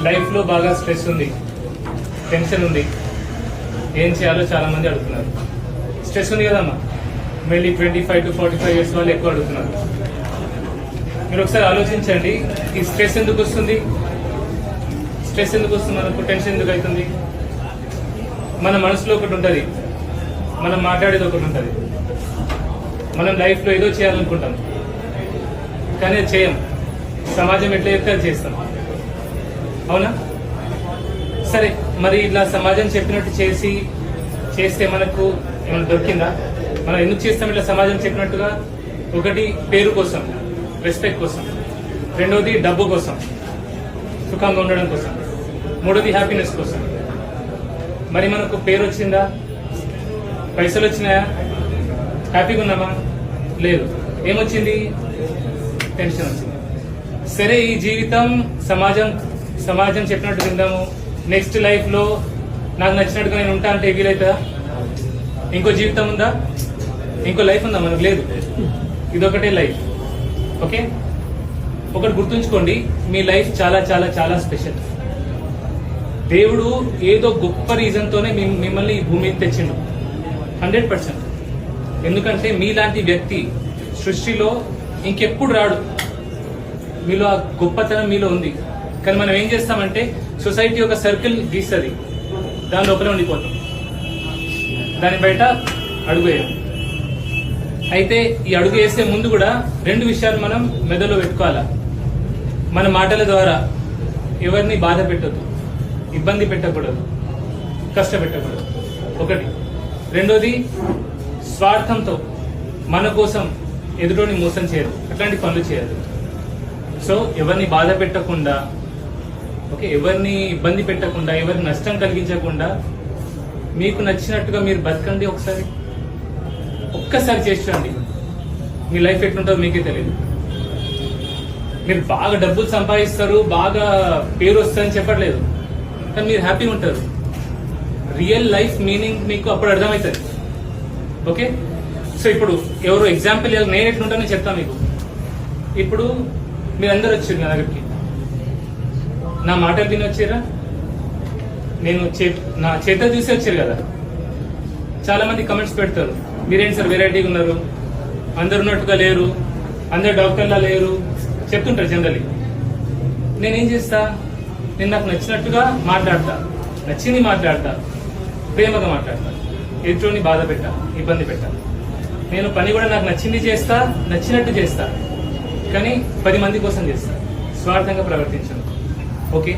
లైఫ్లో బాగా స్ట్రెస్ ఉంది, టెన్షన్ ఉంది, ఏం చేయాలో చాలా మంది అడుగుతున్నారు. స్ట్రెస్ ఉంది కదమ్మా, మళ్ళీ 25 to 45 years వాళ్ళు ఎక్కువ అడుగుతున్నారు. మీరు ఒకసారి ఆలోచించండి, ఈ స్ట్రెస్ ఎందుకు వస్తుంది? స్ట్రెస్ ఎందుకు వస్తుంది మనకు? టెన్షన్ ఎందుకు అవుతుంది? మన మనసులో ఒకటి ఉంటుంది, మనం మాట్లాడేది ఒకటి ఉంటుంది. మనం లైఫ్లో ఏదో చేయాలనుకుంటాం, కానీ అది చేయం. సమాజం ఎట్లా చెప్తే అది చేస్తాం, అవునా? సరే, మరి ఇలా సమాజం చెప్పినట్టు చేస్తే మనకు ఏమైనా దొరికిందా? మనం ఎందుకు చేస్తాం ఇట్లా సమాజం చెప్పినట్టుగా? ఒకటి, పేరు కోసం, రెస్పెక్ట్ కోసం. రెండోది, డబ్బు కోసం, సుఖంగా ఉండడం కోసం. మూడోది, హ్యాపీనెస్ కోసం. మరి మనకు పేరు వచ్చిందా? పైసలు వచ్చినాయా? హ్యాపీగా ఉన్నామా? లేదు. ఏమొచ్చింది? టెన్షన్ వచ్చింది. సరే, ఈ జీవితం సమాజం చెప్పినట్టు విందాము. నెక్స్ట్ లైఫ్ లో నాకు నచ్చినట్టుగా నేను ఉంటా అంటే వీలైతుందా? ఇంకో జీవితం ఉందా? ఇంకో లైఫ్ ఉందా? మనకు లేదు. ఇదొకటే లైఫ్. ఓకే, ఒకటి గుర్తుంచుకోండి, మీ లైఫ్ చాలా చాలా చాలా స్పెషల్. దేవుడు ఏదో గొప్ప రీజన్ తోనే మిమ్మల్ని ఈ భూమికి తెచ్చిండు, 100%. ఎందుకంటే మీలాంటి వ్యక్తి సృష్టిలో ఇంకెప్పుడు రాడు. మీలో ఆ గొప్పతనం మీలో ఉంది. కానీ మనం ఏం చేస్తామంటే, సొసైటీ ఒక సర్కిల్ గీస్తుంది, దాని లోపల ఉండిపోతాం, దాని బయట అడుగు వేయం. అయితే ఈ అడుగు వేసే ముందు కూడా 2 విషయాలు మనం మెదడులో పెట్టుకోవాలా. మన మాటల ద్వారా ఎవరిని బాధ పెట్టద్దు, ఇబ్బంది పెట్టకూడదు, కష్టపెట్టకూడదు. ఒకటి. రెండోది, స్వార్థంతో మన కోసం ఎదుటోని మోసం చేయదు, అట్లాంటి పనులు చేయదు. సో ఎవరిని బాధ పెట్టకుండా, ఓకే, ఎవరిని ఇబ్బంది పెట్టకుండా, ఎవరిని నష్టం కలిగించకుండా మీకు నచ్చినట్టుగా మీరు బతకండి. ఒక్కసారి చేసి చూడండి, మీ లైఫ్ ఎట్లుంటుందో మీకే తెలియదు. మీరు బాగా డబ్బులు సంపాదిస్తారు, బాగా పేరు వస్తుందని చెప్పట్లేదు, కానీ మీరు హ్యాపీగా ఉంటారు. రియల్ లైఫ్ మీనింగ్ మీకు అప్పుడు అర్థమవుతుంది. ఓకే, సో ఇప్పుడు ఎవరో ఎగ్జాంపుల్ నేను ఎట్లుంటానో చెప్తాను మీకు. ఇప్పుడు మీరందరూ వచ్చారు నా దగ్గరికి, నా మాటలు విని వచ్చారా? నేను నా చేతులు చూసి వచ్చారు కదా. చాలా మంది కమెంట్స్ పెడతారు, మీరేంటి సార్ వెరైటీగా ఉన్నారు, అందరు ఉన్నట్టుగా లేరు, అందరు డాక్టర్లా లేరు చెప్తుంటారు జనరల్లీ. నేనేం చేస్తా? నేను నాకు నచ్చినట్టుగా మాట్లాడతా, నచ్చింది మాట్లాడతా, ప్రేమగా మాట్లాడతా, ఎదుటిని బాధ పెట్టా, ఇబ్బంది పెట్టా. నేను పని కూడా నాకు నచ్చింది చేస్తా, నచ్చినట్టు చేస్తా, కానీ 10 మంది కోసం చేస్తా, స్వార్థంగా ప్రవర్తించను. ఓకే.